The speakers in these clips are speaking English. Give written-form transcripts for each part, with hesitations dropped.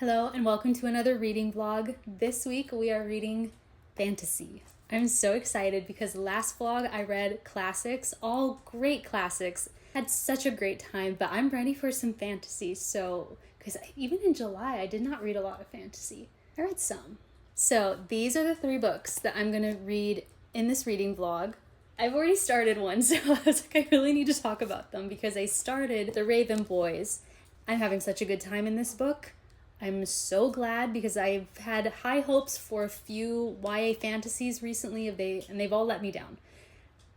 Hello and welcome to another reading vlog. This week we are reading fantasy. I'm so excited because last vlog I read classics, all great classics. Had such a great time, but I'm ready for some fantasy. Because even in July I did not read a lot of fantasy. I read some. So these are the 3 books that I'm gonna read in this reading vlog. I've already started one, so I was like, I really need to talk about them because I started The Raven Boys. I'm having such a good time in this book. I'm so glad because I've had high hopes for a few YA fantasies recently and they've all let me down.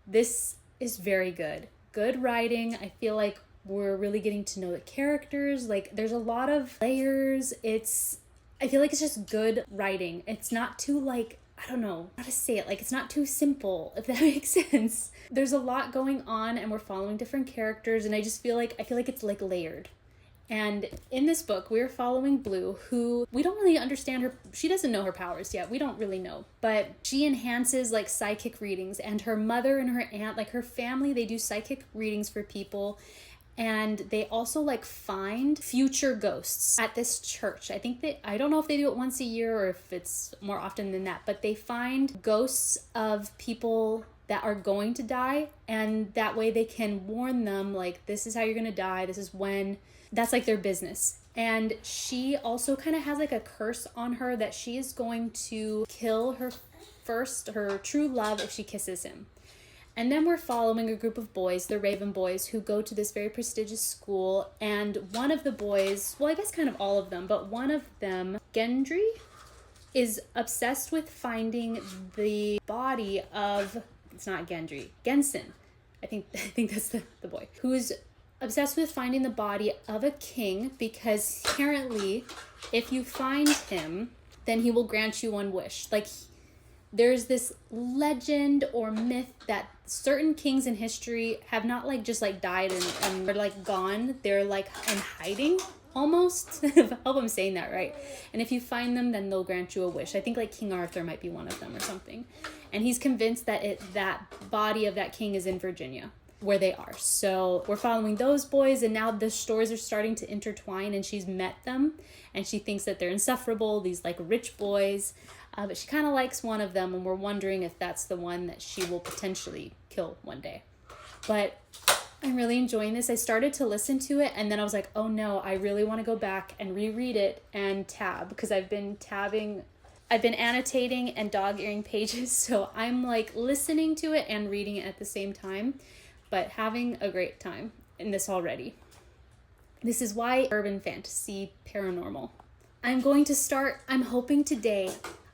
This is very good. Good writing. I feel like we're really getting to know the characters. Like there's a lot of layers. I feel like it's just good writing. It's not too I don't know how to say it. It's not too simple, if that makes sense. There's a lot going on and we're following different characters and I feel like it's layered. And in this book, we're following Blue, who we don't really understand her. She doesn't know her powers yet. We don't really know. But she enhances psychic readings, and her mother and her aunt, her family, they do psychic readings for people. And they also find future ghosts at this church. I don't know if they do it once a year or if it's more often than that, but they find ghosts of people that are going to die. And that way they can warn them, this is how you're going to die. This is when. That's their business. And she also kind of has a curse on her that she is going to kill her true love if she kisses him. And then we're following a group of boys, the Raven Boys, who go to this very prestigious school. And one of the boys, well, I guess kind of all of them, but one of them, Gendry, is obsessed with finding the body of, it's not Gendry, Genson. I think that's the boy, who's obsessed with finding the body of a king because apparently if you find him, then he will grant you one wish. There's this legend or myth that certain kings in history have not just died and are gone. They're in hiding almost. I hope I'm saying that right. And if you find them, then they'll grant you a wish. I think King Arthur might be one of them or something. And he's convinced that that body of that king is in Virginia, where they are. So we're following those boys, and now the stories are starting to intertwine, and she's met them and she thinks that they're insufferable, these rich boys, but she kind of likes one of them, and we're wondering if that's the one that she will potentially kill one day. But I'm really enjoying this. I started to listen to it and then I was like, oh no, I really want to go back and reread it and tab, because I've been annotating and dog-earing pages, so I'm listening to it and reading it at the same time, but having a great time in this already. This is why urban fantasy paranormal. I'm hoping today,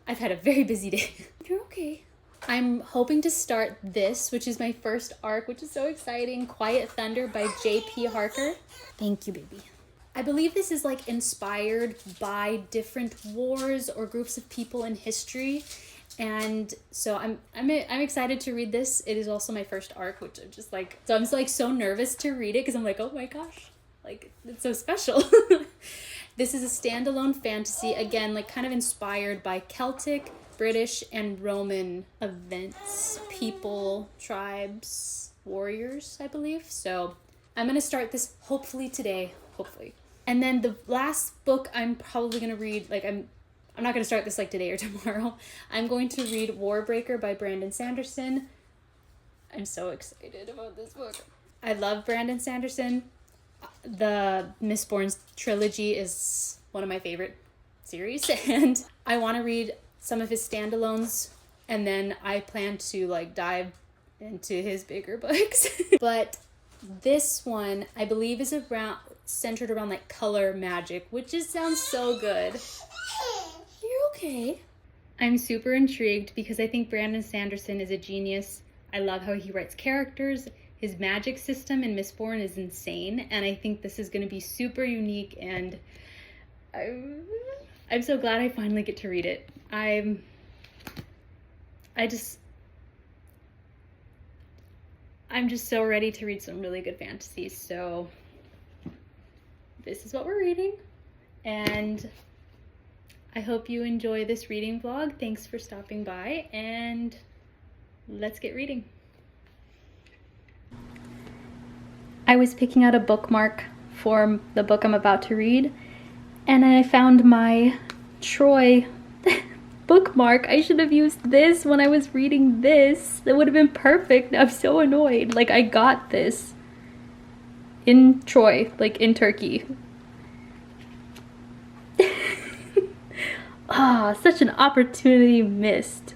I've had a very busy day. You're okay. I'm hoping to start this, which is my first arc, which is so exciting, Quiet Thunder by J.P. Harker. Thank you, baby. I believe this is inspired by different wars or groups of people in history. And so I'm excited to read this. It is also my first arc, which I'm just so I'm so nervous to read it because I'm oh my gosh, it's so special. This is a standalone fantasy, again, kind of inspired by Celtic, British, and Roman events, people, tribes, warriors, I believe. So I'm going to start this hopefully today, hopefully. And then the last book I'm probably going to read, I'm not going to start this today or tomorrow. I'm going to read Warbreaker by Brandon Sanderson. I'm so excited about this book. I love Brandon Sanderson. The Mistborn trilogy is one of my favorite series, and I want to read some of his standalones, and then I plan to dive into his bigger books. But this one, I believe, is centered around color magic, which just sounds so good. You're okay. I'm super intrigued because I think Brandon Sanderson is a genius. I love how he writes characters. His magic system in Mistborn is insane, and I think this is going to be super unique, and I'm so glad I finally get to read it. I'm just so ready to read some really good fantasy, so this is what we're reading, and I hope you enjoy this reading vlog. Thanks for stopping by, and let's get reading. I was picking out a bookmark for the book I'm about to read, And I found my Troy bookmark. I should have used this when I was reading this. That would have been perfect. I'm so annoyed. Like, I got this in Troy, like in Turkey. Ah, such an opportunity missed.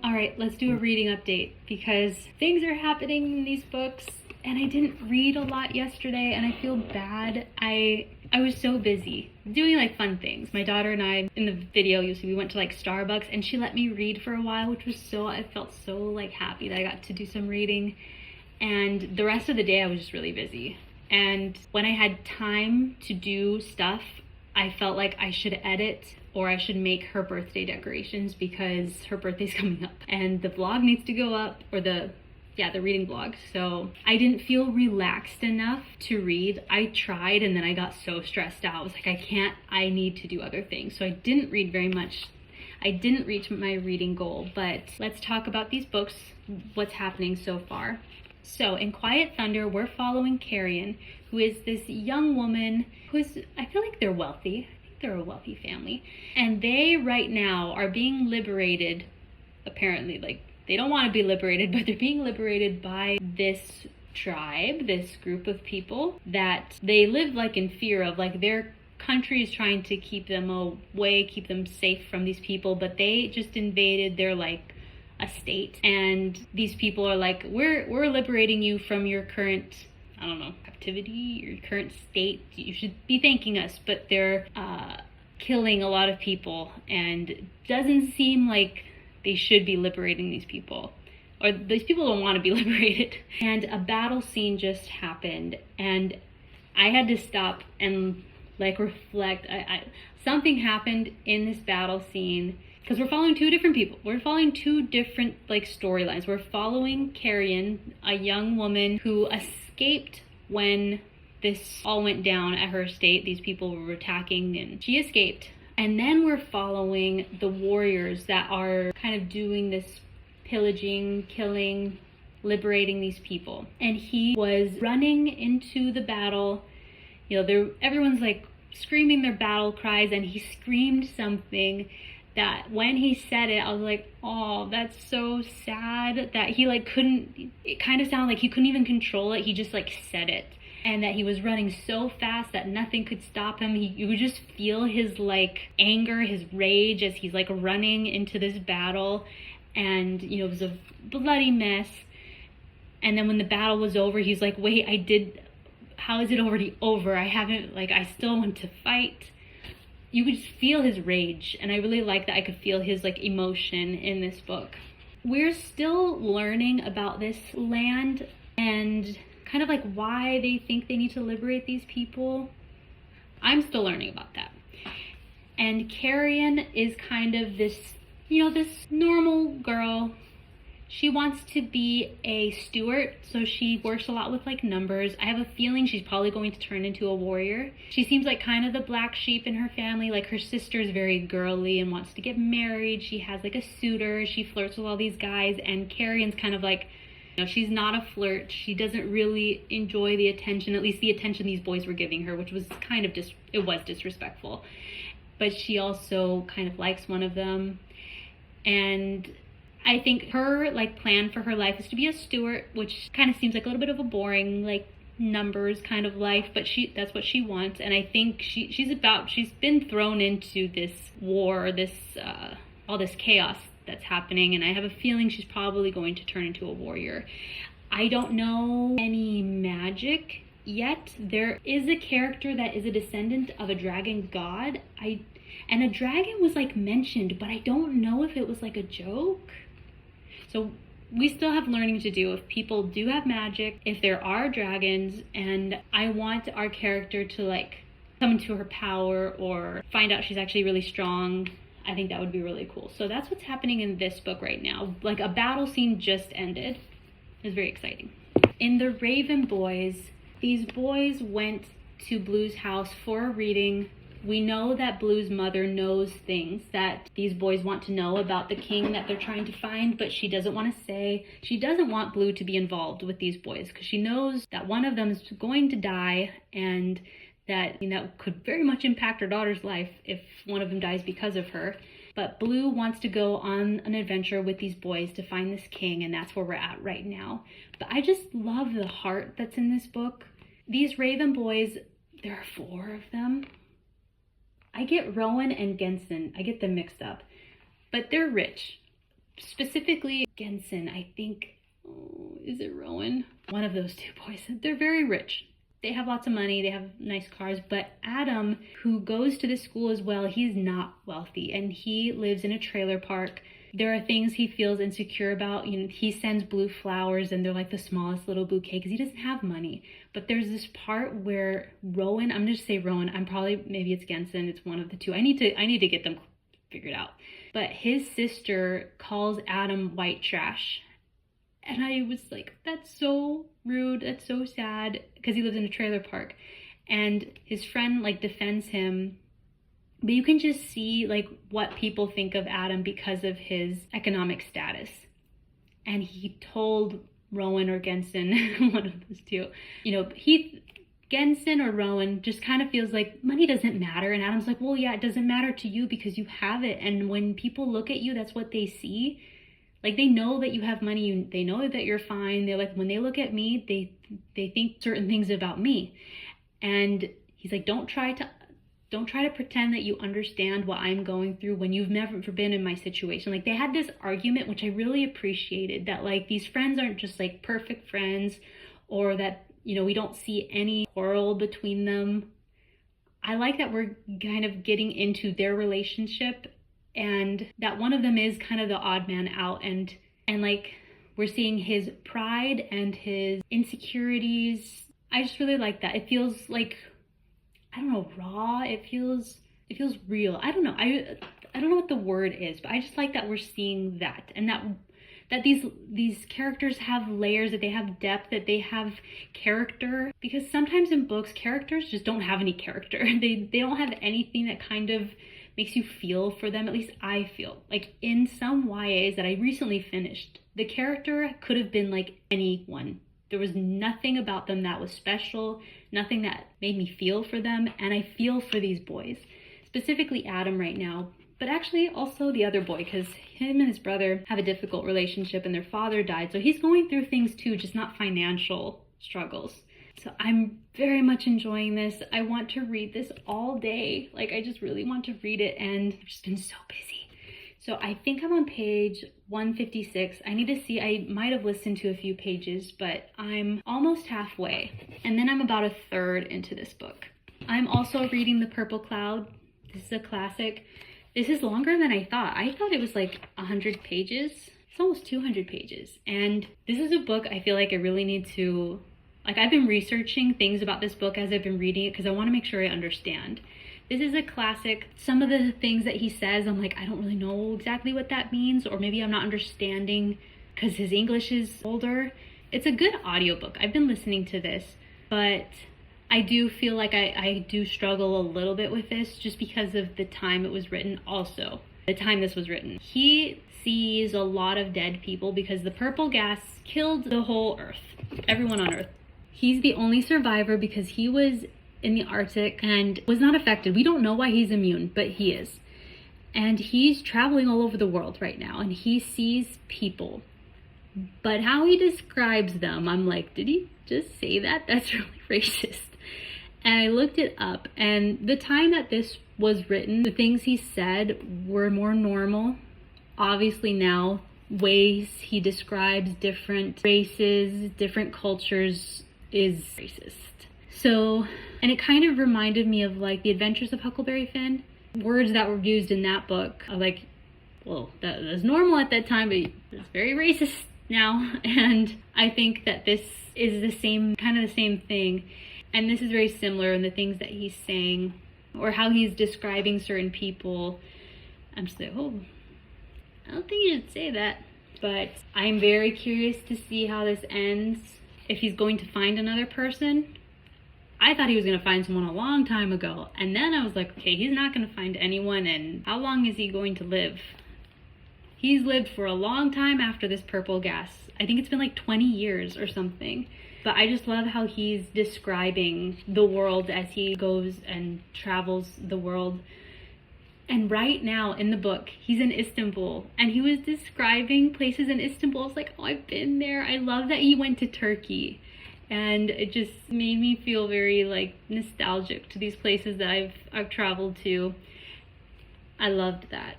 Alright, let's do a reading update because things are happening in these books and I didn't read a lot yesterday and I feel bad. I was so busy doing like fun things. My daughter and I, in the video you'll see, we went to like Starbucks and she let me read for a while, which was I felt so like happy that I got to do some reading. And the rest of the day I was just really busy. And when I had time to do stuff, I felt like I should edit or I should make her birthday decorations because her birthday's coming up and the vlog needs to go up, or the reading vlog. So I didn't feel relaxed enough to read. I tried and then I got so stressed out. I was like, I need to do other things. So I didn't read very much. I didn't reach my reading goal, but let's talk about these books, what's happening so far. So in Quiet Thunder, we're following Carrion, who is this young woman who's, I feel like they're wealthy. I think they're a wealthy family. And they right now are being liberated, apparently, like they don't want to be liberated, but they're being liberated by this tribe, this group of people that they live like in fear of, like their country is trying to keep them away, keep them safe from these people, but they just invaded their like a state, and these people are like, we're liberating you from your current, I don't know, captivity, your current state. You should be thanking us. But they're killing a lot of people, and it doesn't seem like they should be liberating these people, or these people don't want to be liberated. And a battle scene just happened, and I had to stop and like reflect. Something happened in this battle scene, because we're following two different people. We're following two different like storylines. We're following Carrion, a young woman who escaped when this all went down at her estate. These people were attacking and she escaped. And then we're following the warriors that are kind of doing this pillaging, killing, liberating these people. And he was running into the battle. You know, everyone's like screaming their battle cries, and he screamed something that when he said it, I was like, oh, that's so sad that he like couldn't, it kind of sounded like he couldn't even control it. He just like said it, and that he was running so fast that nothing could stop him. You could just feel his like anger, his rage as he's like running into this battle. And, you know, it was a bloody mess. And then when the battle was over, he's like, wait, how is it already over? I still want to fight. You could feel his rage, and I really like that I could feel his like emotion in this book. We're still learning about this land and kind of like why they think they need to liberate these people. I'm still learning about that. And Carrion is kind of this, this normal girl. She wants to be a steward, so she works a lot with like numbers. I have a feeling she's probably going to turn into a warrior. She seems like kind of the black sheep in her family. Like her sister is very girly and wants to get married. She has like a suitor. She flirts with all these guys, and Carrion's kind of like, she's not a flirt. She doesn't really enjoy the attention, at least the attention these boys were giving her, which was kind of it was disrespectful. But she also kind of likes one of them. And I think her like plan for her life is to be a steward, which kind of seems like a little bit of a boring like numbers kind of life, but that's what she wants. And I think she's been thrown into this war, this all this chaos that's happening, and I have a feeling she's probably going to turn into a warrior. I don't know any magic yet. There is a character that is a descendant of a dragon god. And a dragon was like mentioned, but I don't know if it was like a joke. So we still have learning to do if people do have magic, if there are dragons, and I want our character to like come into her power or find out she's actually really strong. I think that would be really cool. So that's what's happening in this book right now. Like a battle scene just ended. It's very exciting. In the Raven Boys, these boys went to Blue's house for a reading. We know that Blue's mother knows things that these boys want to know about the king that they're trying to find, but she doesn't want to say. She doesn't want Blue to be involved with these boys because she knows that one of them is going to die, and that could very much impact her daughter's life if one of them dies because of her. But Blue wants to go on an adventure with these boys to find this king, and that's where we're at right now. But I just love the heart that's in this book. These Raven Boys, there are 4 of them. I get Rowan and Genson. I get them mixed up. But they're rich. Specifically, Genson, I think, is it Rowan? One of those 2 boys. They're very rich. They have lots of money. They have nice cars. But Adam, who goes to this school as well, he's not wealthy. And he lives in a trailer park. There are things he feels insecure about. He sends Blue flowers and they're like the smallest little bouquet because he doesn't have money. But there's this part where Rowan, I'm gonna just say Rowan, maybe it's Genson, it's one of the 2. I need to get them figured out. But his sister calls Adam white trash. And I was like, that's so rude, that's so sad, because he lives in a trailer park. And his friend like defends him. But you can just see like what people think of Adam because of his economic status. And he told Rowan or Genson, one of those 2, Genson or Rowan just kind of feels like money doesn't matter. And Adam's like, well, yeah, it doesn't matter to you because you have it. And when people look at you, that's what they see. Like they know that you have money, they know that you're fine. They're like, when they look at me, they think certain things about me. And he's like, don't try to pretend that you understand what I'm going through when you've never been in my situation. Like they had this argument, which I really appreciated, that like these friends aren't just like perfect friends, or that, we don't see any quarrel between them. I like that we're kind of getting into their relationship, and that one of them is kind of the odd man out, and like we're seeing his pride and his insecurities. I just really like that. It feels like, I don't know, raw. It feels real. I don't know. I don't know what the word is, but I just like that we're seeing that, and that these characters have layers, that they have depth, that they have character. Because sometimes in books, characters just don't have any character. They don't have anything that kind of makes you feel for them. At least I feel like in some YAs that I recently finished, the character could have been like anyone. There was nothing about them that was special, nothing that made me feel for them, and I feel for these boys, specifically Adam right now, but actually also the other boy, because him and his brother have a difficult relationship and their father died, so he's going through things too, just not financial struggles. So I'm very much enjoying this. I want to read this all day. Like I just really want to read it, and I've just been so busy. So I think I'm on page 156. I need to see, I might have listened to a few pages, but I'm almost halfway. And then I'm about a third into this book. I'm also reading The Purple Cloud. This is a classic. This is longer than I thought. I thought it was like 100 pages. It's almost 200 pages. And this is a book I feel like I really need to, like, I've been researching things about this book as I've been reading it because I want to make sure I understand. This is a classic. Some of the things that he says, I'm like, I don't really know exactly what that means, or maybe I'm not understanding because his English is older. It's a good audiobook. I've been listening to this, but I do feel like I do struggle a little bit with this just because of the time it was written also. The time this was written. He sees a lot of dead people because the purple gas killed the whole Earth, everyone on Earth. He's the only survivor because he was in the Arctic and was not affected. We don't know why he's immune, but he is. And he's traveling all over the world right now and he sees people. But how he describes them, I'm like, did he just say that? That's really racist. And I looked it up, and the time that this was written, the things he said were more normal. Obviously now, ways he describes different races, different cultures is racist. So, and it kind of reminded me of like The Adventures of Huckleberry Finn. Words that were used in that book are like, well, that was normal at that time, but it's very racist now. And I think that this is the same, kind of the same thing. And this is very similar in the things that he's saying or how he's describing certain people. I'm just like, oh, I don't think you should say that. But I'm very curious to see how this ends. If he's going to find another person. I thought he was going to find someone a long time ago. And then I was like, okay, he's not going to find anyone. And how long is he going to live? He's lived for a long time after this purple gas. I think it's been like 20 years or something. But I just love how he's describing the world as he goes and travels the world. And right now in the book, he's in Istanbul and he was describing places in Istanbul. I was like, oh, I've been there. I love that he went to Turkey. And it just made me feel very like nostalgic to these places that I've traveled to. I loved that.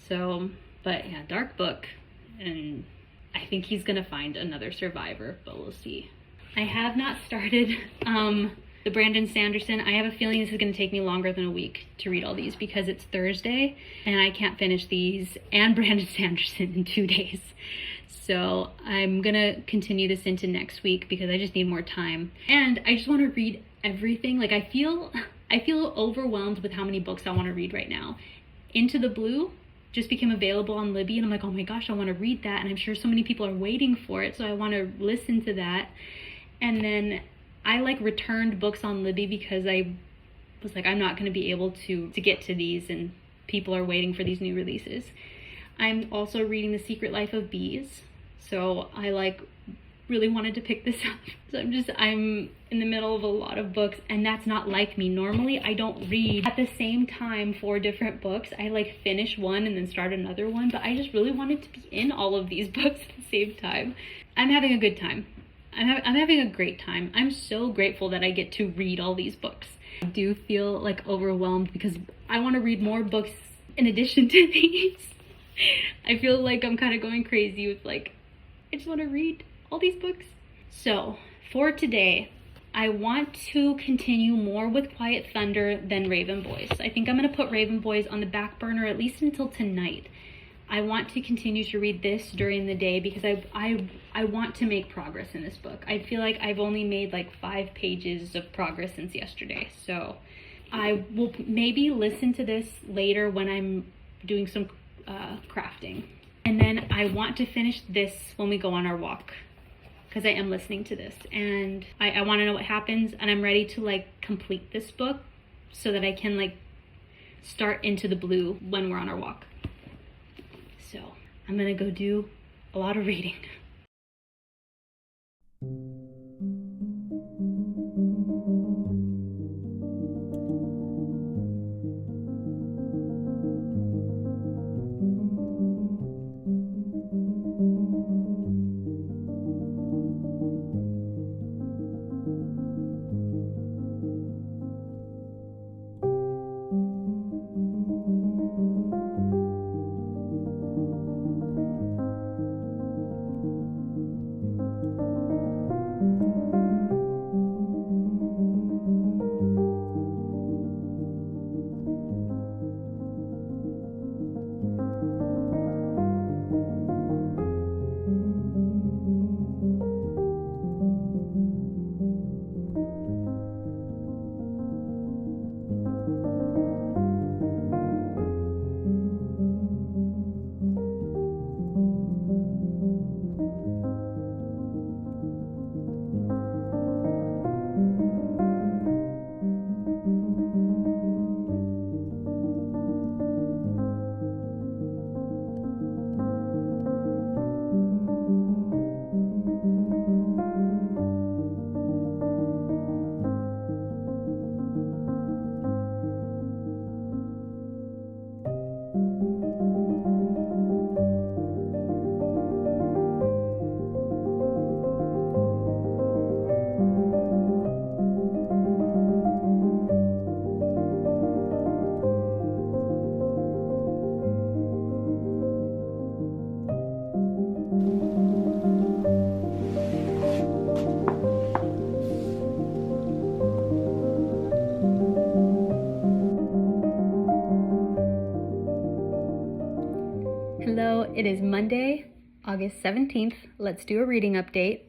So, but yeah, dark book. And I think he's gonna find another survivor, but we'll see. I have not started the Brandon Sanderson. I have a feeling this is going to take me longer than a week to read all these because it's Thursday and I can't finish these and Brandon Sanderson in 2 days. So I'm going to continue this into next week because I just need more time. And I just want to read everything. Like I feel overwhelmed with how many books I want to read right now. Into the Blue just became available on Libby and I'm like, oh my gosh, I want to read that. And I'm sure so many people are waiting for it. So I want to listen to that. And then I like returned books on Libby because I was like, I'm not going to be able to get to these and people are waiting for these new releases. I'm also reading The Secret Life of Bees. So I like really wanted to pick this up. So I'm in the middle of a lot of books and that's not like me. Normally I don't read at the same time 4 different books. I like finish one and then start another one, but I just really wanted to be in all of these books at the same time. I'm having a good time. I'm having a great time. I'm so grateful that I get to read all these books. I do feel like overwhelmed because I want to read more books in addition to these. I feel like I'm kind of going crazy with like, I just want to read all these books. So for today, I want to continue more with Quiet Thunder than Raven Boys. I think I'm going to put Raven Boys on the back burner at least until tonight. I want to continue to read this during the day because I want to make progress in this book. I feel like I've only made like 5 pages of progress since yesterday. So I will maybe listen to this later when I'm doing some crafting. And then I want to finish this when we go on our walk because I am listening to this and I want to know what happens and I'm ready to like complete this book so that I can like start Into the Blue when we're on our walk. So I'm gonna go do a lot of reading. It is Monday, August 17th. Let's do a reading update.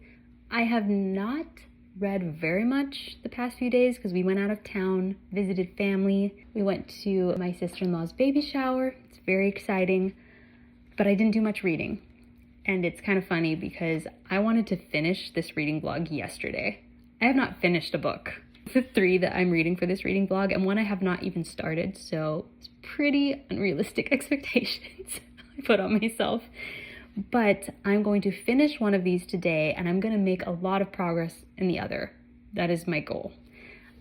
I have not read very much the past few days because we went out of town, visited family. We went to my sister-in-law's baby shower. It's very exciting, but I didn't do much reading. And it's kind of funny because I wanted to finish this reading vlog yesterday. I have not finished a book. The 3 that I'm reading for this reading vlog, and one I have not even started, so it's pretty unrealistic expectations I put on myself. But I'm going to finish one of these today, and I'm going to make a lot of progress in the other. That is my goal.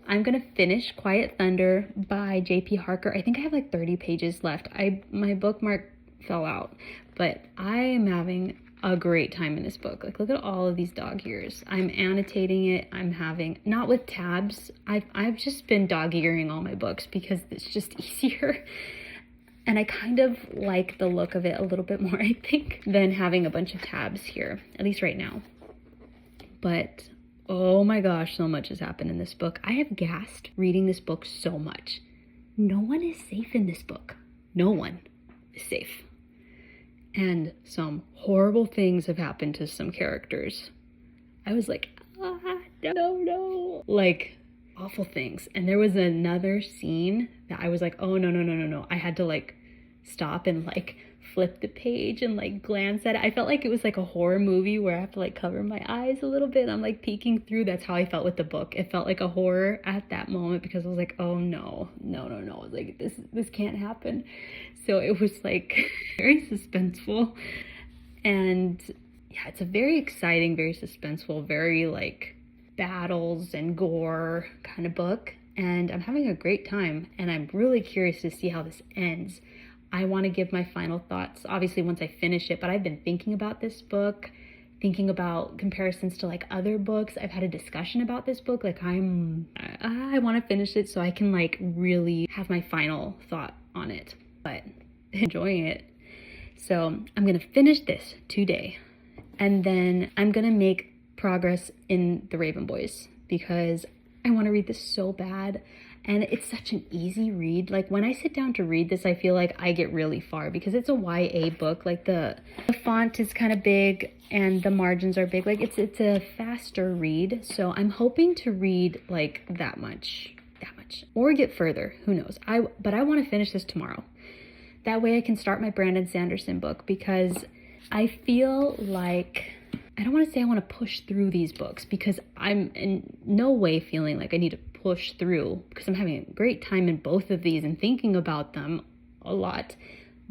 I'm going to finish Quiet Thunder by J.P. Harker. I think I have like 30 pages left. My bookmark fell out, but I am having a great time in this book. Like, look at all of these dog ears. I'm annotating it. I'm having, not with tabs. I've just been dog earing all my books because it's just easier. And I kind of like the look of it a little bit more, I think, than having a bunch of tabs here, at least right now. But oh my gosh, so much has happened in this book. I have gasped reading this book so much. No one is safe in this book. No one is safe. And some horrible things have happened to some characters. I was like, no. Like, awful things. And there was another scene that I was like, oh, no. I had to like stop and like flip the page and like glance at it. I felt like it was like a horror movie where I have to like cover my eyes a little bit. I'm like peeking through. That's how I felt with the book. It felt like a horror at that moment because I was like, oh no. Like this can't happen. So it was like very suspenseful. And yeah, it's a very exciting, very suspenseful, very like battles and gore kind of book. And I'm having a great time. And I'm really curious to see how this ends. I want to give my final thoughts, obviously, once I finish it, but I've been thinking about this book, thinking about comparisons to like other books. I've had a discussion about this book. Like I want to finish it so I can like really have my final thought on it, but enjoying it. So I'm going to finish this today, and then I'm going to make progress in The Raven Boys because I want to read this so bad. And it's such an easy read. Like when I sit down to read this, I feel like I get really far because it's a YA book. Like the font is kind of big and the margins are big. Like it's a faster read. So I'm hoping to read like that much or get further. Who knows? But I want to finish this tomorrow. That way I can start my Brandon Sanderson book because I feel like, I don't want to say I want to push through these books because I'm in no way feeling like I need to push through because I'm having a great time in both of these and thinking about them a lot.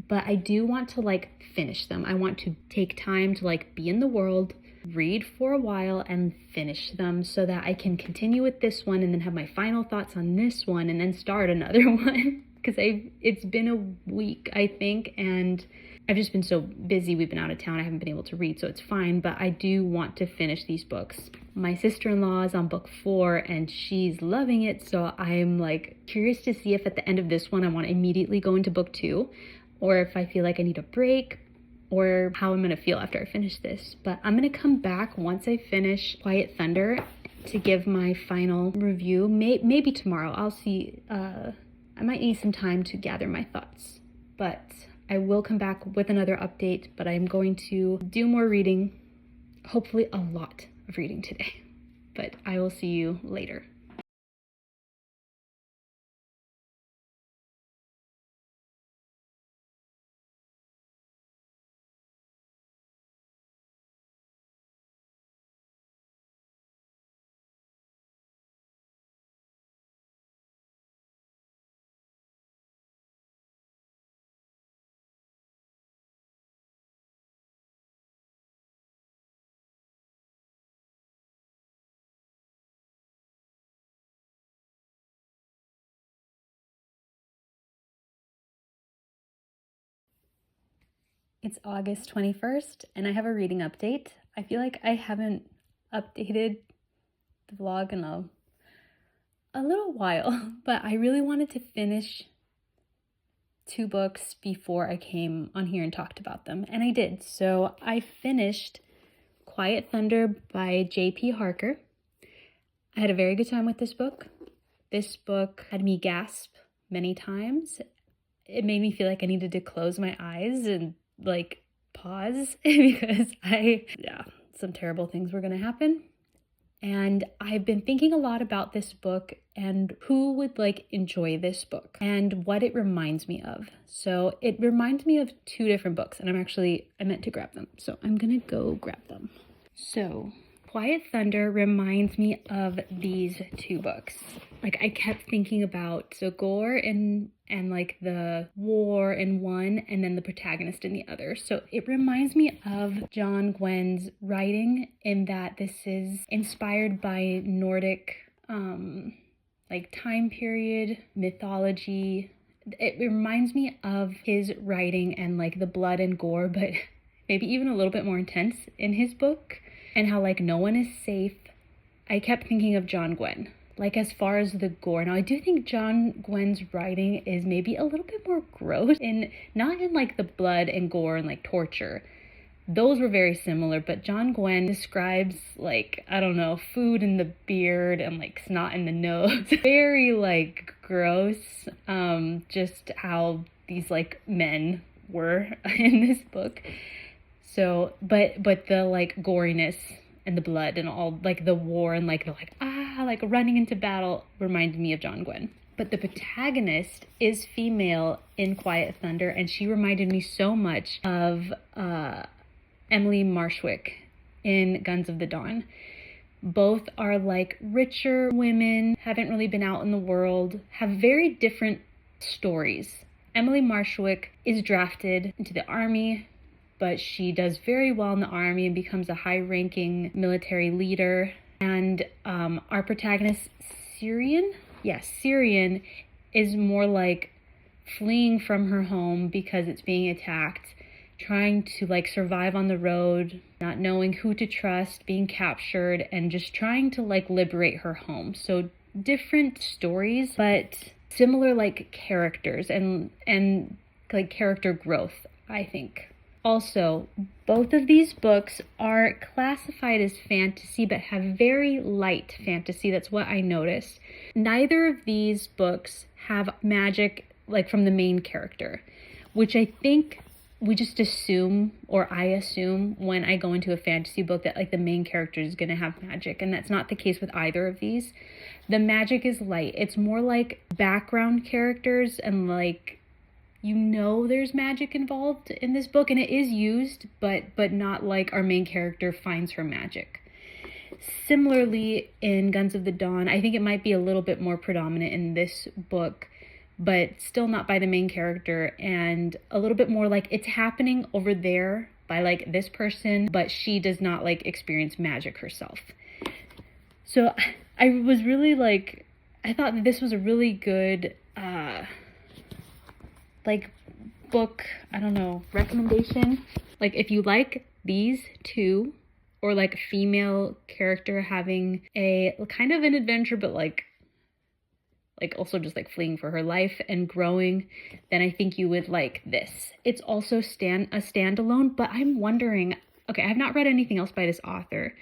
But I do want to like finish them. I want to take time to like be in the world, read for a while and finish them so that I can continue with this one and then have my final thoughts on this one and then start another one. Because it's been a week, I think, and I've just been so busy. We've been out of town. I haven't been able to read, so it's fine. But I do want to finish these books. My sister-in-law is on book 4, and she's loving it. So I'm like curious to see if at the end of this one, I want to immediately go into book 2, or if I feel like I need a break, or how I'm going to feel after I finish this. But I'm going to come back once I finish Quiet Thunder to give my final review. Maybe tomorrow. I'll see. I might need some time to gather my thoughts, but I will come back with another update. But I'm going to do more reading, hopefully a lot of reading today, but I will see you later. It's August 21st, and I have a reading update. I feel like I haven't updated the vlog in a little while, but I really wanted to finish 2 books before I came on here and talked about them, and I did. So I finished Quiet Thunder by J.P. Harker. I had a very good time with this book. This book had me gasp many times. It made me feel like I needed to close my eyes and like pause because some terrible things were going to happen. And I've been thinking a lot about this book and who would like enjoy this book and what it reminds me of. So it reminds me of two different books, and I meant to grab them. So I'm gonna go grab them. So Quiet Thunder reminds me of these two books. Like I kept thinking about gore and like the war in one and then the protagonist in the other. So it reminds me of John Gwen's writing in that this is inspired by Nordic like time period mythology. It reminds me of his writing and like the blood and gore, but maybe even a little bit more intense in his book, and how like no one is safe. I kept thinking of John Gwen, like as far as the gore. Now I do think John Gwen's writing is maybe a little bit more gross, and not in like the blood and gore and like torture. Those were very similar, but John Gwen describes like, I don't know, food in the beard and like snot in the nose. Very like gross, just how these like men were in this book. So, but the like goriness and the blood and all like the war and like the like running into battle reminded me of John Gwen. But the protagonist is female in Quiet Thunder, and she reminded me so much of Emily Marshwick in Guns of the Dawn. Both are like richer women, haven't really been out in the world, have very different stories. Emily Marshwick is drafted into the army, but she does very well in the army and becomes a high-ranking military leader. And our protagonist, Syrian, is more like fleeing from her home because it's being attacked, trying to like survive on the road, not knowing who to trust, being captured, and just trying to like liberate her home. So different stories, but similar like characters and like character growth, I think. Also, both of these books are classified as fantasy, but have very light fantasy. That's what I noticed. Neither of these books have magic like from the main character, which I think we just assume, or I assume when I go into a fantasy book, that like the main character is going to have magic, and that's not the case with either of these. The magic is light. It's more like background characters and like, you know, there's magic involved in this book, and it is used, but not like our main character finds her magic. Similarly, in Guns of the Dawn, I think it might be a little bit more predominant in this book, but still not by the main character, and a little bit more like it's happening over there by like this person, but she does not like experience magic herself. So I was really like, I thought that this was a really good like book, I don't know, recommendation. Like if you like these two, or like a female character having a kind of an adventure, but like also just like fleeing for her life and growing, then I think you would like this. It's also a standalone, but I'm wondering, okay, I've not read anything else by this author,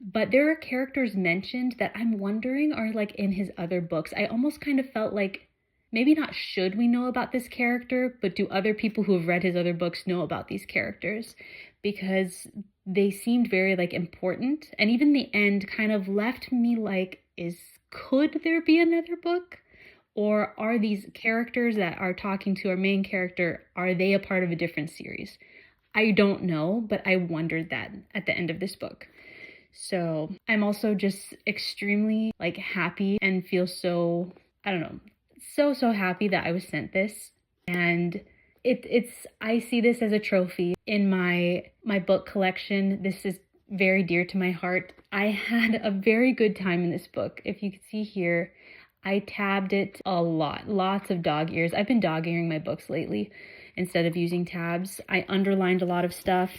but there are characters mentioned that I'm wondering are like in his other books. I almost kind of felt like, maybe not should we know about this character, but do other people who have read his other books know about these characters? Because they seemed very like important, and even the end kind of left me like, could there be another book? Or are these characters that are talking to our main character, are they a part of a different series? I don't know, but I wondered that at the end of this book. So I'm also just extremely like happy and feel so, I don't know, so happy that I was sent this. And I see this as a trophy in my book collection. This is very dear to my heart. I had a very good time in this book. If you can see here, I tabbed it a lot, lots of dog ears. I've been dog-earing my books lately instead of using tabs. I underlined a lot of stuff.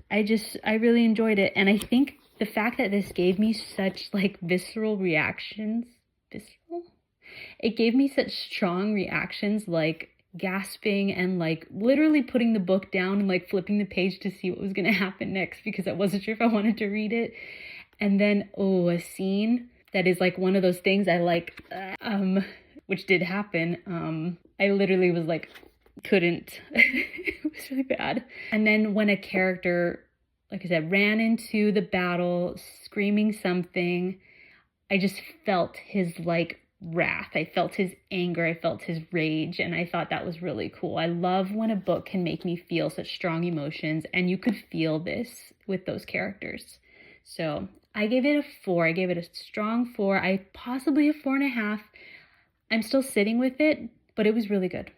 I really enjoyed it. And I think the fact that this gave me such like visceral reactions, it gave me such strong reactions, like gasping and like literally putting the book down and like flipping the page to see what was going to happen next, because I wasn't sure if I wanted to read it. And then, a scene that is like one of those things I like, which did happen. I literally was like couldn't. It was really bad. And then when a character, like I said, ran into the battle screaming something, I just felt his like wrath. I felt his anger. I felt his rage. And I thought that was really cool. I love when a book can make me feel such strong emotions. And you could feel this with those characters. So I gave it a 4. I gave it a strong 4. Possibly a 4.5. I'm still sitting with it, but it was really good.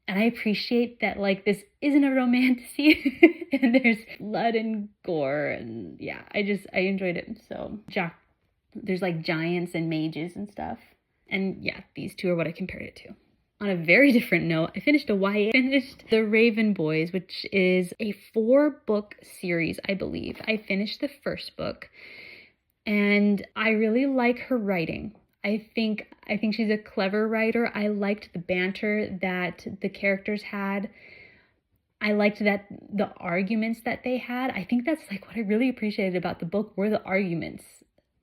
And I appreciate that, like, this isn't a romantasy and there's blood and gore. And yeah, I enjoyed it. So there's like giants and mages and stuff. And yeah, these two are what I compared it to. On a very different note, I finished The Raven Boys, which is a 4-book series, I believe. I finished the first book and I really like her writing. I think she's a clever writer. I liked the banter that the characters had. I liked that the arguments that they had. I think that's like what I really appreciated about the book were the arguments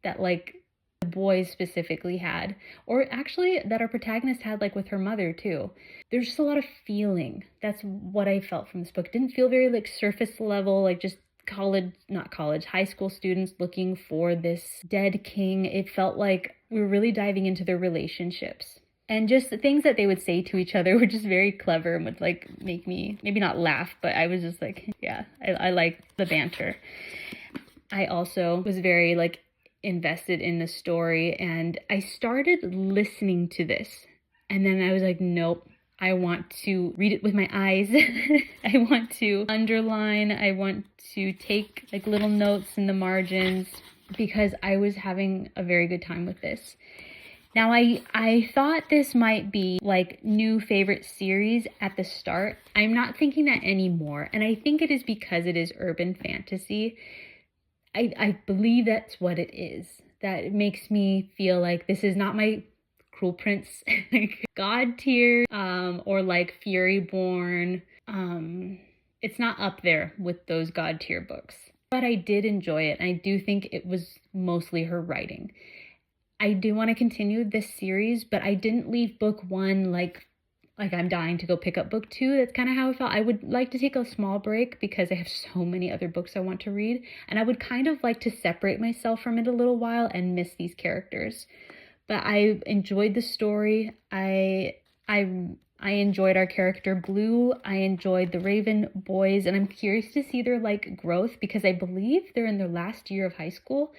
that like the boys specifically had, or actually that our protagonist had like with her mother too. There's just a lot of feeling. That's what I felt from this book. It didn't feel very like surface level, like just high school students looking for this dead king. It felt like we were really diving into their relationships. And just the things that they would say to each other were just very clever and would like make me maybe not laugh, but I was just like, yeah, I like the banter. I also was very like invested in the story and I started listening to this and then I was like, nope, I want to read it with my eyes. I want to underline. I want to take like little notes in the margins because I was having a very good time with this. Now, I thought this might be like new favorite series at the start. I'm not thinking that anymore. And I think it is because it is urban fantasy. I believe that's what it is. That it makes me feel like this is not my Cruel Prince like God tier or like Furyborn. It's not up there with those God tier books. But I did enjoy it. And I do think it was mostly her writing. I do want to continue this series, but I didn't leave book 1 like I'm dying to go pick up book 2. That's kind of how I felt. I would like to take a small break because I have so many other books I want to read. And I would kind of like to separate myself from it a little while and miss these characters. But I enjoyed the story. I enjoyed our character Blue. I enjoyed the Raven Boys. And I'm curious to see their like growth because I believe they're in their last year of high school.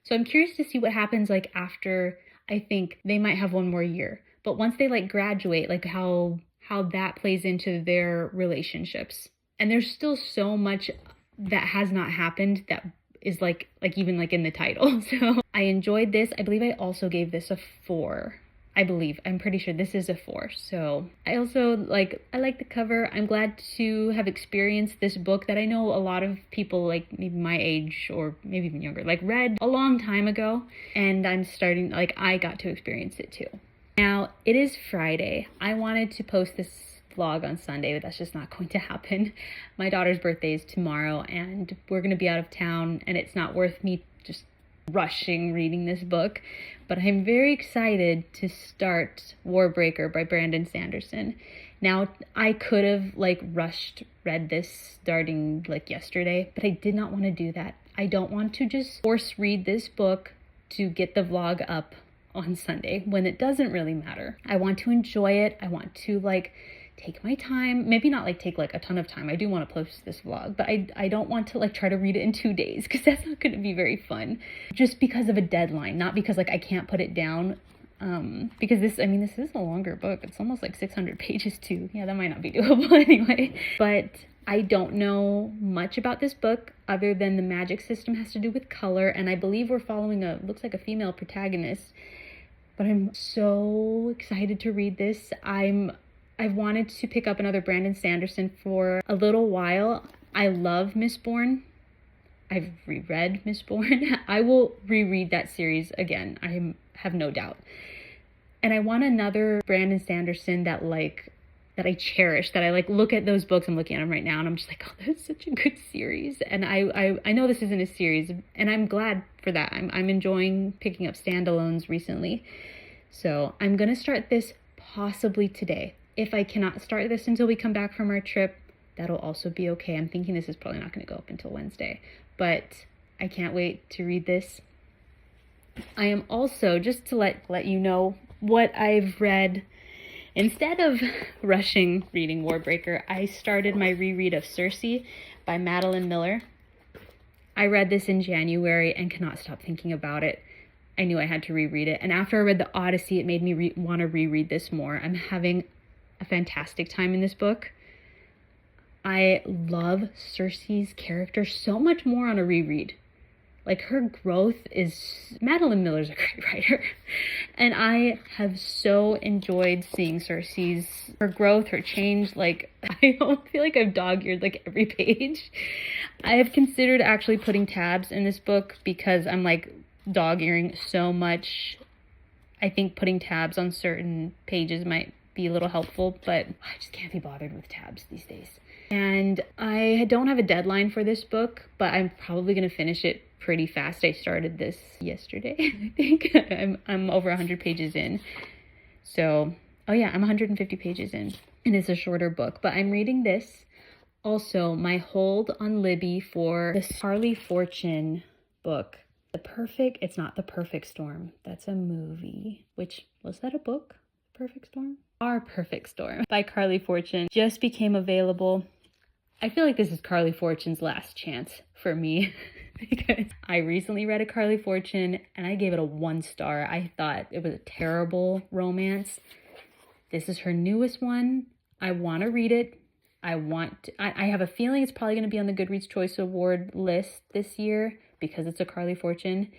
So I'm curious to see what happens like after. I think they might have one more year. But once they like graduate, like how that plays into their relationships. And there's still so much that has not happened that is like even like in the title. So I enjoyed this. I believe I also gave this a 4. I'm pretty sure this is a 4. So I also I like the cover. I'm glad to have experienced this book that I know a lot of people like maybe my age or maybe even younger like read a long time ago. And I'm starting I got to experience it too. Now, it is Friday. I wanted to post this vlog on Sunday, but that's just not going to happen. My daughter's birthday is tomorrow, and we're going to be out of town, and it's not worth me just rushing reading this book. But I'm very excited to start Warbreaker by Brandon Sanderson. Now, I could have read this starting yesterday, but I did not want to do that. I don't want to just force read this book to get the vlog up on Sunday when it doesn't really matter. I want to enjoy it. I want to take my time, maybe not take a ton of time. I do want to post this vlog, but I don't want to try to read it in 2 days because that's not going to be very fun just because of a deadline, not because I can't put it down. Because this is a longer book. It's almost 600 pages too. Yeah, that might not be doable anyway. But I don't know much about this book other than the magic system has to do with color. And I believe we're following looks like a female protagonist. But I'm so excited to read this. I've wanted to pick up another Brandon Sanderson for a little while. I love Mistborn. I've reread Mistborn. I will reread that series again. I have no doubt. And I want another Brandon Sanderson that I cherish, that I look at those books. I'm looking at them right now and I'm just oh, that's such a good series. And I know this isn't a series and I'm glad for that. I'm enjoying picking up standalones recently. So I'm going to start this possibly today. If I cannot start this until we come back from our trip, that'll also be okay. I'm thinking this is probably not going to go up until Wednesday, but I can't wait to read this. I am also, just to let you know what I've read, instead of rushing reading Warbreaker, I started my reread of Circe by Madeline Miller. I read this in January and cannot stop thinking about it. I knew I had to reread it. And after I read The Odyssey, it made me want to reread this more. I'm having a fantastic time in this book. I love Circe's character so much more on a reread. Like, her growth is... Madeline Miller's a great writer. And I have so enjoyed seeing Circe's... her growth, her change. Like, I don't feel like I've dog-eared, like, every page. I have considered actually putting tabs in this book because I'm, like, dog-earing so much. I think putting tabs on certain pages might be a little helpful, but I just can't be bothered with tabs these days. And I don't have a deadline for this book, but I'm probably going to finish it pretty fast. I started this yesterday, I think. I'm over 100 pages in. So, oh yeah, I'm 150 pages in. And it's a shorter book, but I'm reading this. Also, my hold on Libby for the Carly Fortune book. It's not The Perfect Storm. That's a movie. Was that a book? Perfect Storm? Our Perfect Storm by Carly Fortune just became available. I feel like this is Carly Fortune's last chance for me because I recently read a Carly Fortune and I gave it a 1 star. I thought it was a terrible romance. This is her newest one. I want to read it. I have a feeling it's probably going to be on the Goodreads Choice Award list this year because it's a Carly Fortune.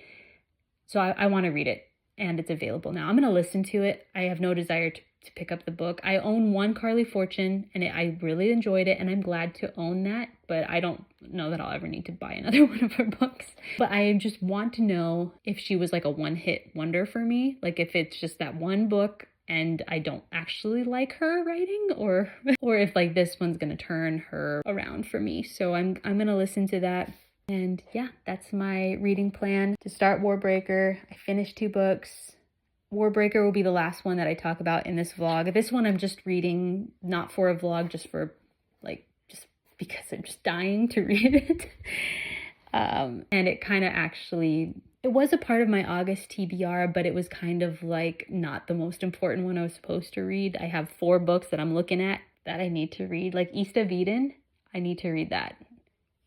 So I want to read it, and it's available now. I'm going to listen to it. I have no desire to pick up the book. I own one Carly Fortune, and I really enjoyed it, and I'm glad to own that, but I don't know that I'll ever need to buy another one of her books. But I just want to know if she was like a one-hit wonder for me, like if it's just that one book and I don't actually like her writing, or if like this one's gonna turn her around for me. So I'm gonna listen to that. And yeah, that's my reading plan to start Warbreaker. I finished 2 books. Warbreaker will be the last one that I talk about in this vlog. This one I'm just reading, not for a vlog, just because I'm just dying to read it. And it kind of it was a part of my August TBR, but it was kind of like not the most important one I was supposed to read. I have 4 books that I'm looking at that I need to read. Like East of Eden, I need to read that.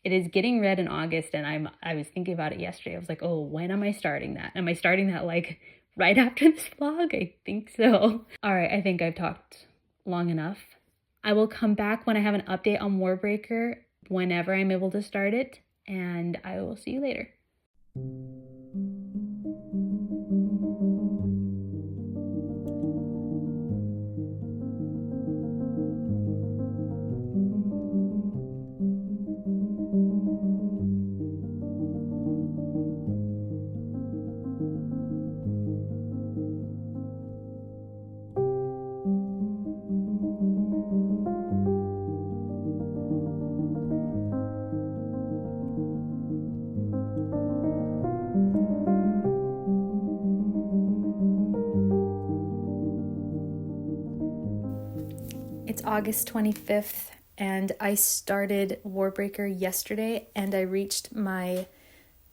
It is getting read in August, and I was thinking about it yesterday. I was like, oh, when am I starting that? Am I starting that like right after this vlog? I think so. All right, I think I've talked long enough. I will come back when I have an update on Warbreaker whenever I'm able to start it, and I will see you later. It's August 25th, and I started Warbreaker yesterday, and I reached my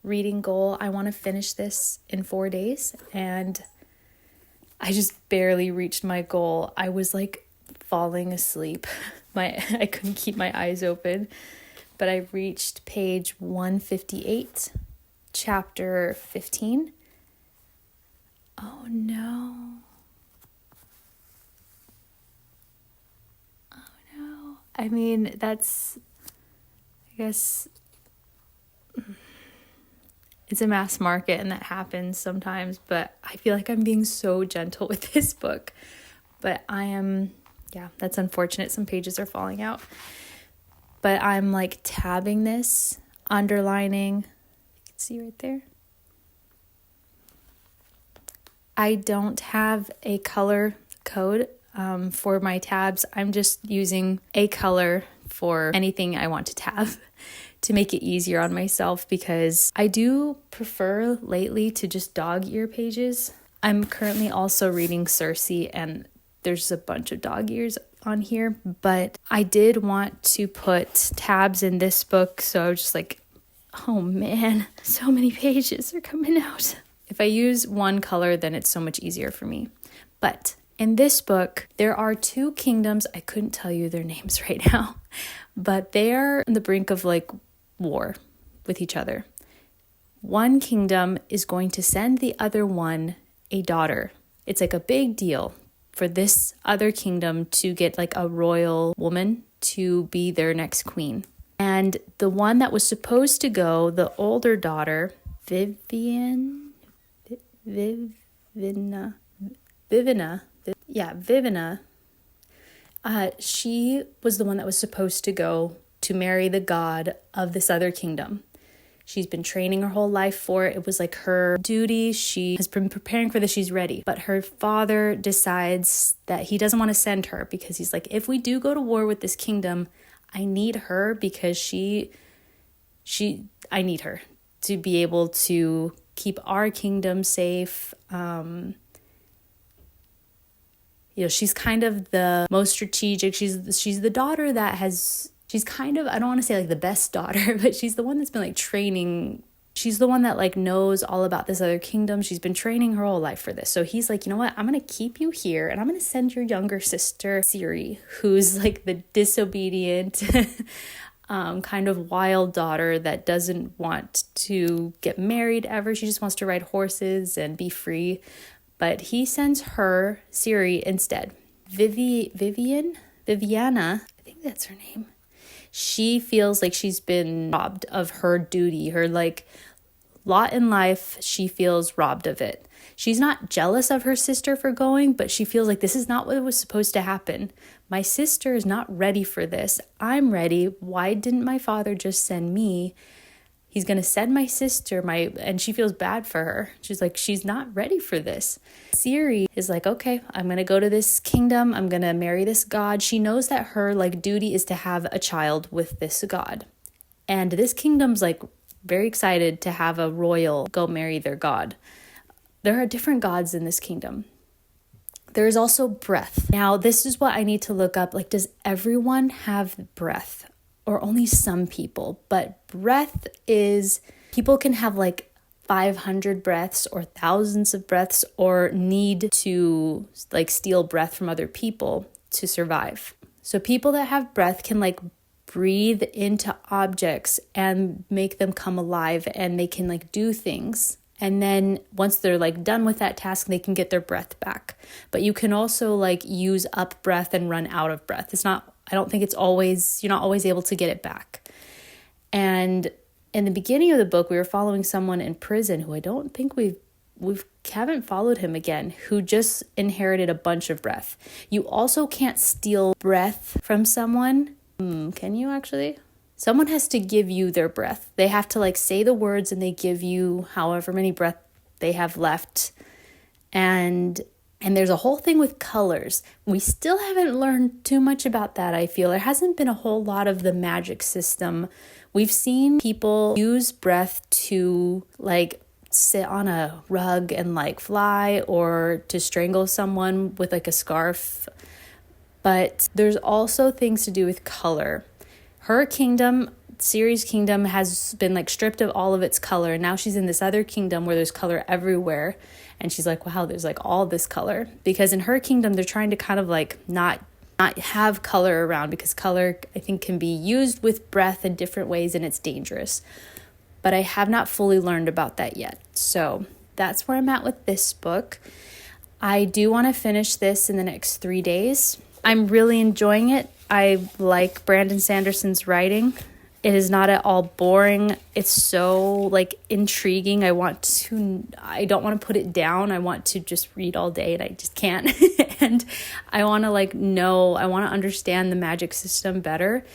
reading goal. I want to finish this in 4 days, and I just barely reached my goal. I was like falling asleep. I couldn't keep my eyes open, but I reached page 158, chapter 15. Oh no. I mean, I guess it's a mass market and that happens sometimes, but I feel like I'm being so gentle with this book. But that's unfortunate. Some pages are falling out. But I'm like tabbing this, underlining. You can see right there. I don't have a color code for my tabs. I'm just using a color for anything I want to tab to make it easier on myself, because I do prefer lately to just dog ear pages. I'm currently also reading Circe, and There's a bunch of dog ears on here, but I did want to put tabs in this book, so I was just like, oh man, so many pages are coming out. If I use one color, then it's so much easier for me. But in this book, there are two kingdoms. I couldn't tell you their names right now, but they are on the brink of like war with each other. One kingdom is going to send the other one a daughter. It's like a big deal for this other kingdom to get like a royal woman to be their next queen. And the one that was supposed to go, the older daughter, Vivina, she was the one that was supposed to go to marry the god of this other kingdom. She's been training her whole life for it. It was like her duty. She has been preparing for this. She's ready. But her father decides that he doesn't want to send her because he's like, if we do go to war with this kingdom, I need her because I need her to be able to keep our kingdom safe. She's kind of the most strategic. She's the daughter that she's kind of, I don't want to say like the best daughter, but she's the one that's been like training. She's the one that like knows all about this other kingdom. She's been training her whole life for this. So he's like, you know what? I'm going to keep you here and I'm going to send your younger sister, Siri, who's like the disobedient, kind of wild daughter that doesn't want to get married ever. She just wants to ride horses and be free. But he sends her, Siri, instead. Viviana, I think that's her name. She feels like she's been robbed of her duty, her like lot in life. She feels robbed of it. She's not jealous of her sister for going, but she feels like this is not what was supposed to happen. My sister is not ready for this. I'm ready. Why didn't my father just send me? He's going to send my sister, and she feels bad for her. She's like, she's not ready for this. Siri is like, okay, I'm going to go to this kingdom. I'm going to marry this god. She knows that her like duty is to have a child with this god. And this kingdom's like very excited to have a royal go marry their god. There are different gods in this kingdom. There is also breath. Now, this is what I need to look up. Like, does everyone have breath? Or only some people? But breath is, people can have like 500 breaths or thousands of breaths or need to like steal breath from other people to survive. So people that have breath can like breathe into objects and make them come alive, and they can like do things. And then once they're like done with that task, they can get their breath back. But you can also like use up breath and run out of breath. I don't think you're not always able to get it back. And in the beginning of the book, we were following someone in prison who I don't think we haven't followed him again, who just inherited a bunch of breath. You also can't steal breath from someone. Can you actually? Someone has to give you their breath. They have to like say the words and they give you however many breath they have left. And there's a whole thing with colors. We still haven't learned too much about that, I feel. There hasn't been a whole lot of the magic system. We've seen people use breath to like sit on a rug and like fly, or to strangle someone with like a scarf. But there's also things to do with color. Her kingdom, Siri's kingdom, has been like stripped of all of its color. And now she's in this other kingdom where there's color everywhere. And she's like, wow, there's like all this color. Because in her kingdom, they're trying to kind of like not have color around, because color, I think, can be used with breath in different ways and it's dangerous. But I have not fully learned about that yet. So that's where I'm at with this book. I do want to finish this in the next 3 days. I'm really enjoying it. I like Brandon Sanderson's writing. It is not at all boring. It's so like intriguing. I don't want to put it down. I want to just read all day and I just can't. And I want to I want to understand the magic system better.